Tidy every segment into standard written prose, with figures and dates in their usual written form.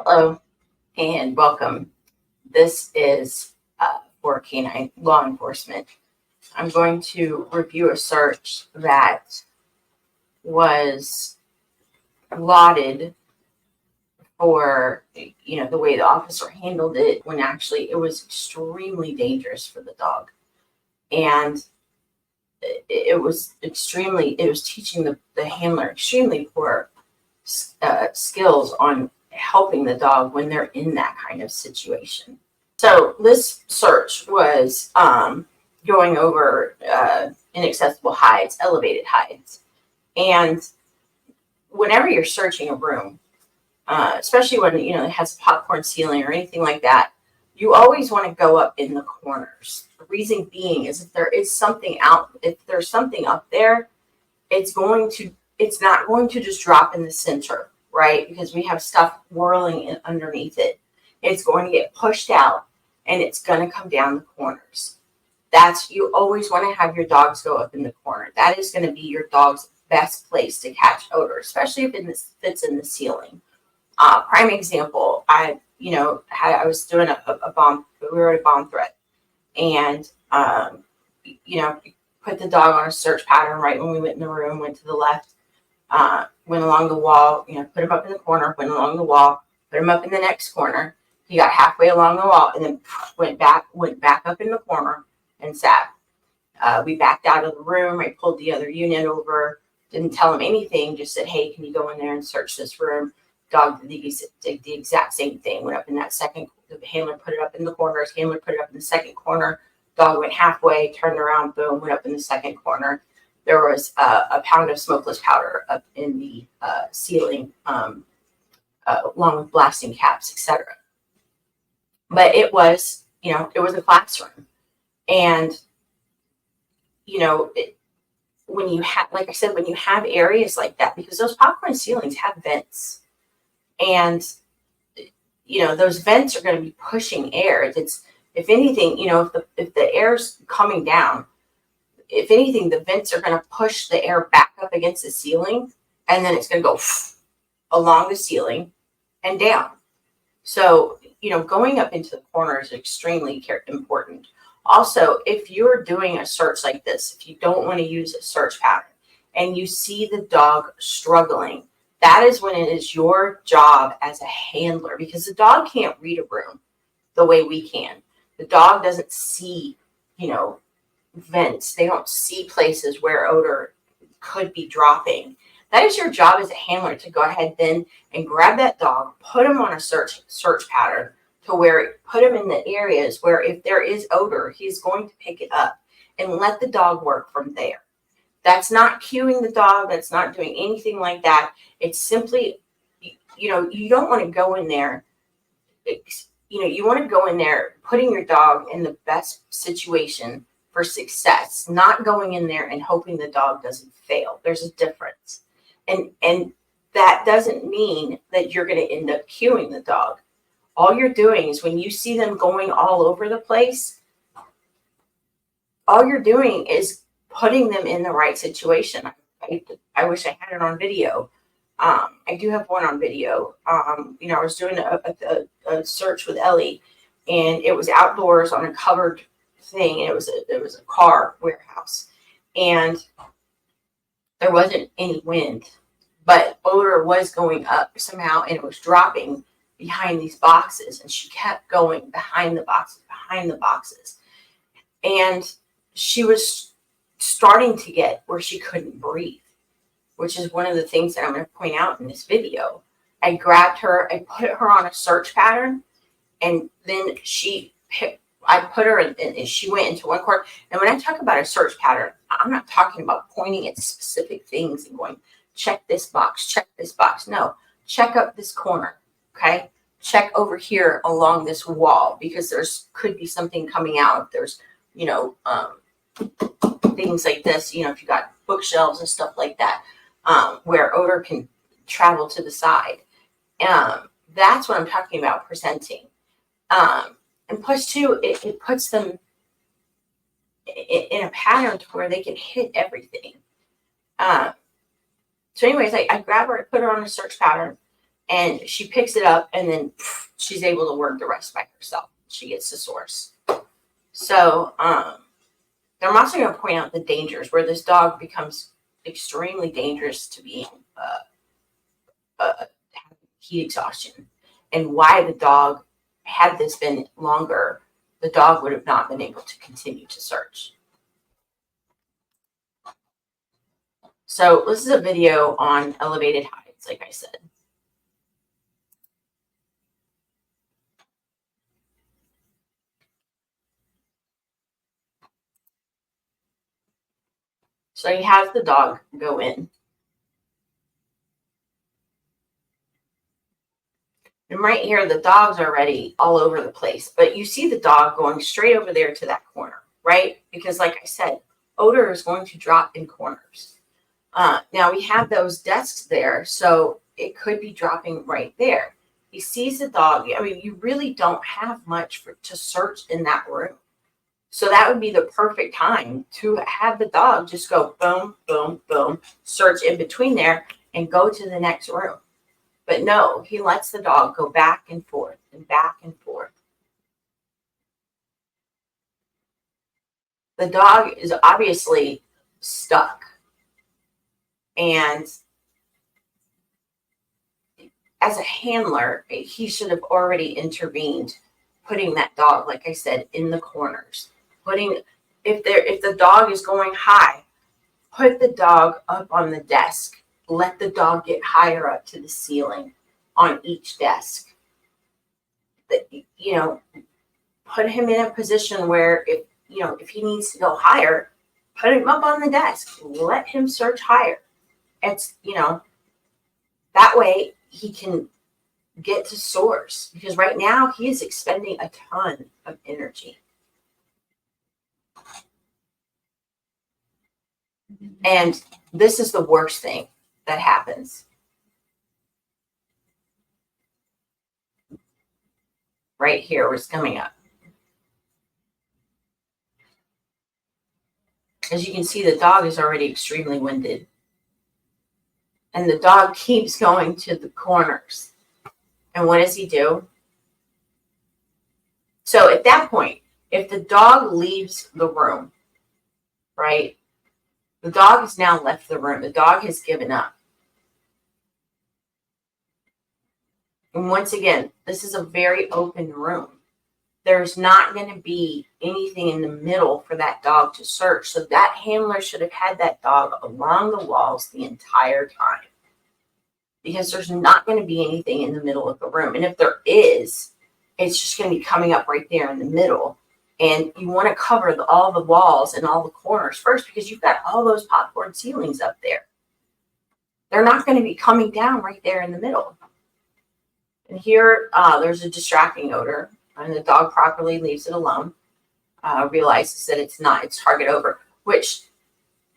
Hello and welcome. This is for canine law enforcement. I'm going to review a search that was lauded for, the way the officer handled it when actually it was extremely dangerous for the dog. And it was teaching the handler extremely poor skills on helping the dog when they're in that kind of situation. So this search was going over inaccessible hides, elevated hides. And whenever you're searching a room, especially when, it has a popcorn ceiling or anything like that, you always want to go up in the corners. The reason being is if there's something up there, it's not going to just drop in the center, right? Because we have stuff whirling underneath it. It's going to get pushed out and it's going to come down the corners. You always want to have your dogs go up in the corner. That is going to be your dog's best place to catch odor, especially if it's in the ceiling. Prime example, I was doing a bomb, we wrote a bomb threat, and put the dog on a search pattern right when we went in the room, went to the left, went along the wall, put him up in the corner, went along the wall, put him up in the next corner. He got halfway along the wall and then went back up in the corner and sat. We backed out of the room. I pulled the other unit over, didn't tell him anything, just said, hey, can you go in there and search this room? Dog did the exact same thing, went up in that second, the handler put it up in the corner, his handler put it up in the second corner, dog went halfway, turned around, boom, went up in the second corner. There was a pound of smokeless powder up in the ceiling, along with blasting caps, etc. But it was a classroom. And, when you have, like I said, when you have areas like that, because those popcorn ceilings have vents, and, those vents are going to be pushing air. If anything, if the air's coming down, if anything, the vents are going to push the air back up against the ceiling, and then it's going to go along the ceiling and down. So, going up into the corner is extremely important. Also, if you're doing a search like this, if you don't want to use a search pattern and you see the dog struggling, that is when it is your job as a handler, because the dog can't read a room the way we can. The dog doesn't see, vents. They don't see places where odor could be dropping. That is your job as a handler to go ahead then and grab that dog, put him on a search pattern to where put him in the areas where if there is odor, he's going to pick it up and let the dog work from there. That's not cueing the dog. That's not doing anything like that. It's simply, you don't want to go in there. You want to go in there putting your dog in the best situation for success, not going in there and hoping the dog doesn't fail. There's a difference. And that doesn't mean that you're going to end up cueing the dog. All you're doing is when you see them going all over the place, all you're doing is putting them in the right situation. I wish I had it on video. I do have one on video. I was doing a search with Ellie, and it was outdoors on a covered thing. And it was a car warehouse, and there wasn't any wind, but odor was going up somehow, and it was dropping behind these boxes, and she kept going behind the boxes, and she was starting to get where she couldn't breathe, which is one of the things that I'm going to point out in this video. I grabbed her, I put her on a search pattern, and then I put her in, and she went into one corner. And when I talk about a search pattern, I'm not talking about pointing at specific things and going, check this box. No, check up this corner, okay? Check over here along this wall, because could be something coming out. There's, things like this, if you got bookshelves and stuff like that, where odor can travel to the side. That's what I'm talking about presenting. And plus two, it puts them in a pattern to where they can hit everything. So anyways, I grabbed her, I put her on a search pattern, and she picks it up, and then she's able to work the rest by herself. She gets to source. So I'm also going to point out the dangers where this dog becomes extremely dangerous to being heat exhaustion, and why the dog, had this been longer, the dog would have not been able to continue to search. So this is a video on elevated heights, like I said. So he has the dog go in. And right here, the dog's already all over the place. But you see the dog going straight over there to that corner, right? Because like I said, odor is going to drop in corners. Now we have those desks there, so it could be dropping right there. He sees the dog. I mean, you really don't have much to search in that room. So that would be the perfect time to have the dog just go boom, boom, boom, search in between there and go to the next room. But no, he lets the dog go back and forth and back and forth. The dog is obviously stuck. And as a handler, he should have already intervened, putting that dog, like I said, in the corners. If the dog is going high, put the dog up on the desk. Let the dog get higher up to the ceiling on each desk. Put him in a position where if he needs to go higher, put him up on the desk. Let him search higher. It's, that way he can get to source, because right now he is expending a ton of energy. And this is the worst thing that happens. Right here, where it's coming up. As you can see, the dog is already extremely winded. And the dog keeps going to the corners. And what does he do? So at that point, if the dog leaves the room, right, the dog has now left the room. The dog has given up. And once again, this is a very open room. There's not going to be anything in the middle for that dog to search. So that handler should have had that dog along the walls the entire time, because there's not going to be anything in the middle of the room. And if there is, it's just going to be coming up right there in the middle. And you want to cover all the walls and all the corners first, because you've got all those popcorn ceilings up there. They're not going to be coming down right there in the middle. And here, there's a distracting odor, and the dog properly leaves it alone, realizes that it's not its target over, which,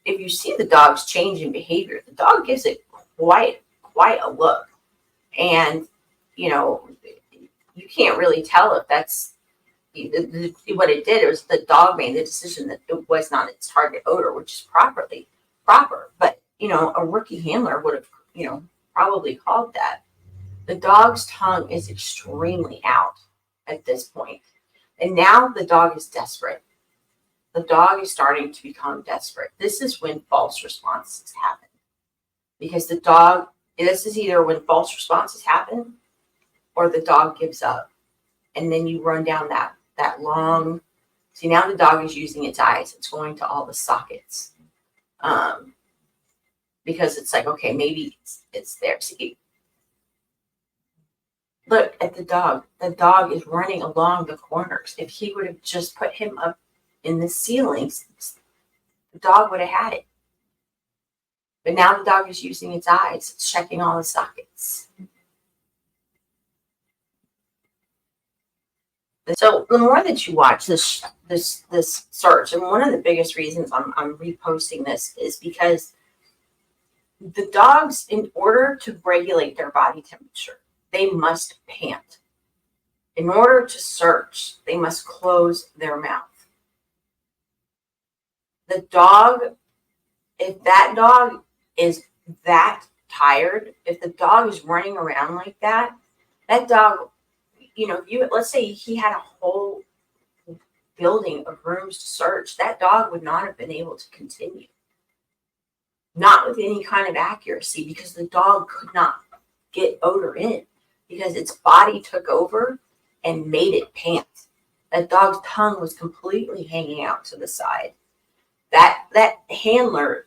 if you see the dog's change in behavior, the dog gives it quite a look. And, you can't really tell if that's what it did. It was the dog made the decision that it was not its target odor, which is proper. But, a rookie handler would have, probably called that. The dog's tongue is extremely out at this point. And now the dog is desperate. The dog is starting to become desperate. This is when false responses happen. Because this is either when false responses happen or the dog gives up. And then you run down that long, see, now the dog is using its eyes. It's going to all the sockets. Because it's like, okay, maybe it's there. See, look at the dog. The dog is running along the corners. If he would have just put him up in the ceilings, the dog would have had it. But now the dog is using its eyes. It's checking all the sockets. So the more that you watch this search, and one of the biggest reasons I'm reposting this is because the dogs, in order to regulate their body temperature, they must pant. In order to search, they must close their mouth. The dog, if that dog is that tired, if the dog is running around like that, that dog, let's say he had a whole building of rooms to search, that dog would not have been able to continue. Not with any kind of accuracy, because the dog could not get odor in, because its body took over and made it pant. That dog's tongue was completely hanging out to the side. That handler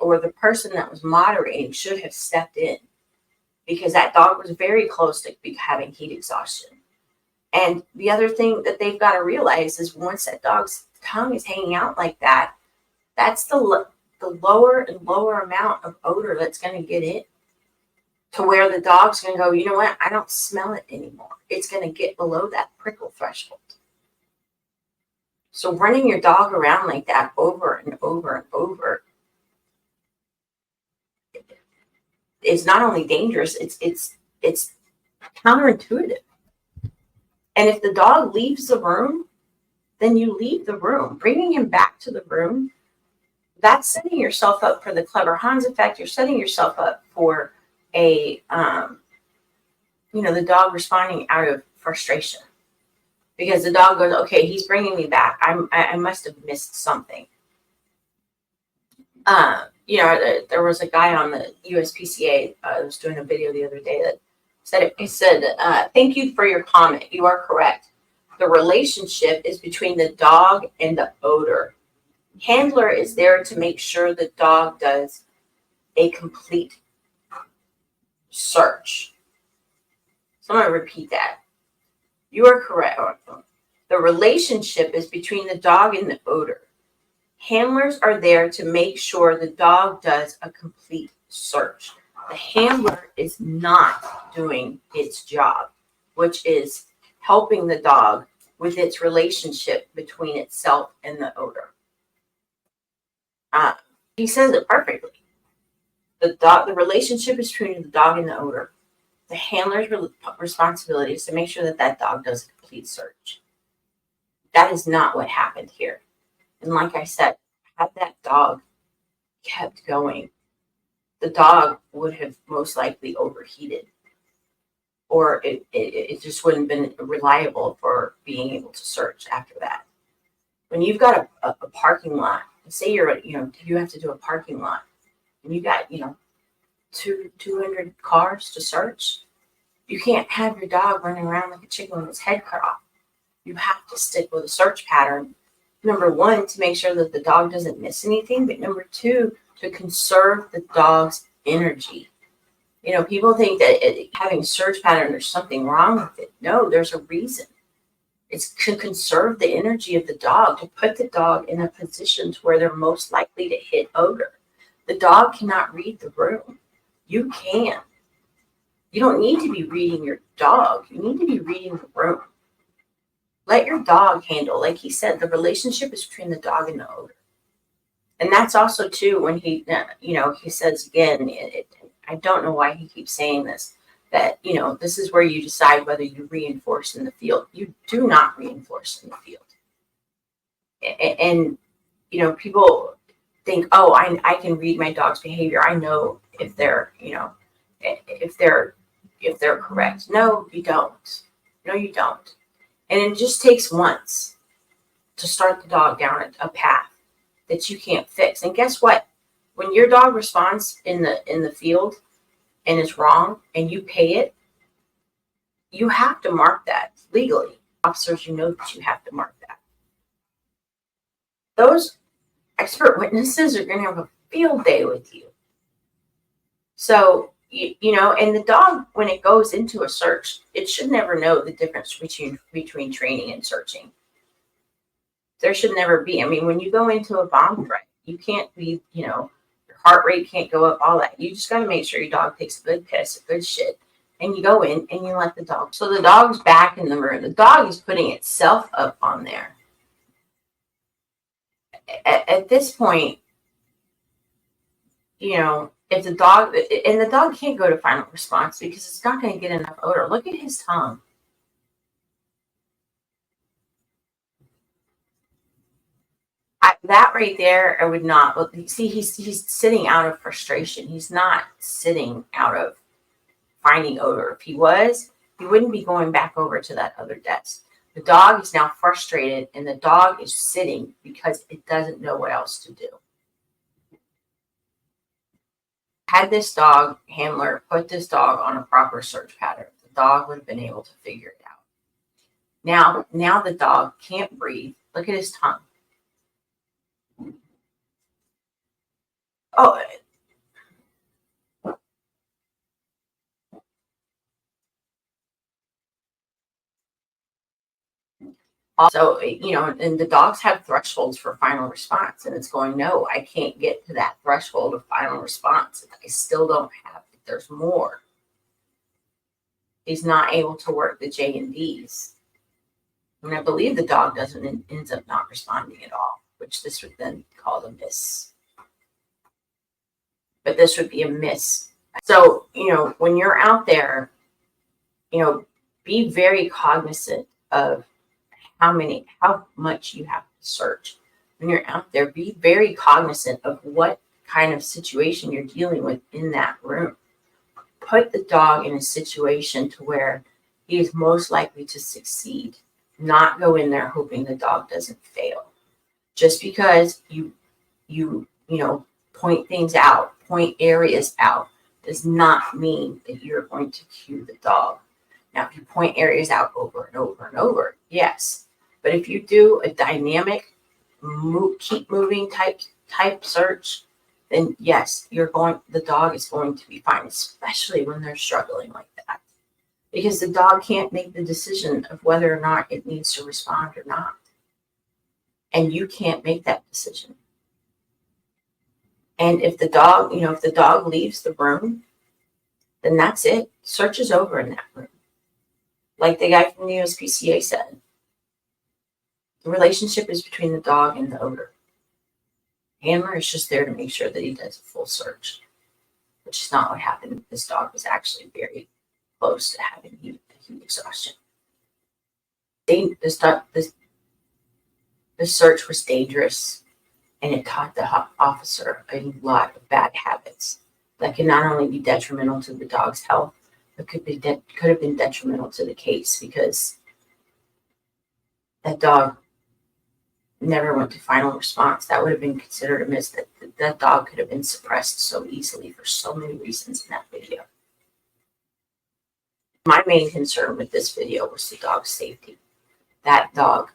or the person that was moderating should have stepped in, because that dog was very close to having heat exhaustion. And the other thing that they've got to realize is, once that dog's tongue is hanging out like that, that's the lower and lower amount of odor that's going to get in, to where the dog's going to go, you know what, I don't smell it anymore. It's going to get below that prickle threshold. So running your dog around like that over and over and over is not only dangerous, it's counterintuitive. And if the dog leaves the room, then you leave the room. Bringing him back to the room, that's setting yourself up for the Clever Hans effect. You're setting yourself up for the dog responding out of frustration. Because the dog goes, okay, he's bringing me back. I must have missed something. There was a guy on the USPCA. I was doing a video the other day that said, he said, thank you for your comment. You are correct. The relationship is between the dog and the odor. Handler is there to make sure the dog does a complete search. So I'm going to repeat that. You are correct. The relationship is between the dog and the odor. Handlers are there to make sure the dog does a complete search. The handler is not doing its job, which is helping the dog with its relationship between itself and the odor. He says it perfectly. The relationship is between the dog and the odor. The handler's responsibility is to make sure that dog does a complete search. That is not what happened here. And like I said, had that dog kept going, the dog would have most likely overheated, or it just wouldn't have been reliable for being able to search after that. When you've got a parking lot, say you have to do a parking lot, and you got 200 cars to search, you can't have your dog running around like a chicken with its head cut off. You have to stick with a search pattern. Number one, to make sure that the dog doesn't miss anything, but number two, to conserve the dog's energy. People think that having a search pattern, there's something wrong with it. No, there's a reason. It's to conserve the energy of the dog, to put the dog in a position to where they're most likely to hit odor. The dog cannot read the room. You can. You don't need to be reading your dog. You need to be reading the room. Let your dog handle, like he said, the relationship is between the dog and the odor. And that's also, too, when he says again, I don't know why he keeps saying this, that, this is where you decide whether you reinforce in the field. You do not reinforce in the field. And people think, oh, I can read my dog's behavior. I know if they're correct. No, you don't. No, you don't. And it just takes once to start the dog down a path that you can't fix. And guess what? When your dog responds in the field and is wrong and you pay it, you have to mark that legally. Officers, that you have to mark that. Those expert witnesses are going to have a field day with you. So, and the dog, when it goes into a search, it should never know the difference between training and searching. There should never be. I mean, when you go into a bomb threat, you can't be, your heart rate can't go up, all that. You just got to make sure your dog takes a good piss, a good shit, and you go in and you let the dog. So the dog's back in the room. The dog is putting itself up on there. At this point, if the dog can't go to final response because it's not going to get enough odor. Look at his tongue. That right there, I would not. Well, see, he's sitting out of frustration. He's not sitting out of finding odor. If he was, he wouldn't be going back over to that other desk. The dog is now frustrated, and the dog is sitting because it doesn't know what else to do. Had this dog handler put this dog on a proper search pattern, the dog would have been able to figure it out. Now the dog can't breathe. Look at his tongue. Oh, also, and the dogs have thresholds for final response, and it's going, no, I can't get to that threshold of final response. I still don't have it. There's more. He's not able to work the J and D's. And I believe the dog ends up not responding at all, which this would then call a miss. But this would be a miss. So, when you're out there, be very cognizant of how much you have to search. When you're out there, be very cognizant of what kind of situation you're dealing with in that room. Put the dog in a situation to where he is most likely to succeed. Not go in there hoping the dog doesn't fail. Just because you point things out, point areas out, does not mean that you're going to cue the dog. Now, if you point areas out over and over and over, yes. But if you do a dynamic, keep moving type search, then yes, the dog is going to be fine, especially when they're struggling like that. Because the dog can't make the decision of whether or not it needs to respond or not. And you can't make that decision. And if the dog leaves the room, then that's it. Search is over in that room. Like the guy from the USPCA said, the relationship is between the dog and the odor. Handler is just there to make sure that he does a full search, which is not what happened. This dog was actually very close to having heat exhaustion. The search was dangerous, and it taught the officer a lot of bad habits that can not only be detrimental to the dog's health, but could have been detrimental to the case, because that dog never went to final response. That would have been considered a miss. That dog could have been suppressed so easily for so many reasons in that video. My main concern with this video was the dog's safety. That dog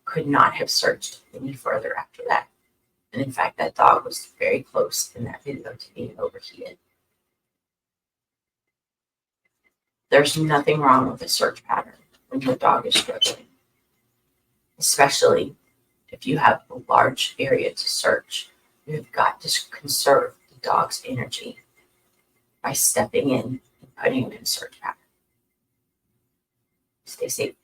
could not have searched any further after that. And in fact, that dog was very close in that video to being overheated. There's nothing wrong with a search pattern when your dog is struggling, especially if you have a large area to search. You've got to conserve the dog's energy by stepping in and putting him in a search pattern. Stay safe.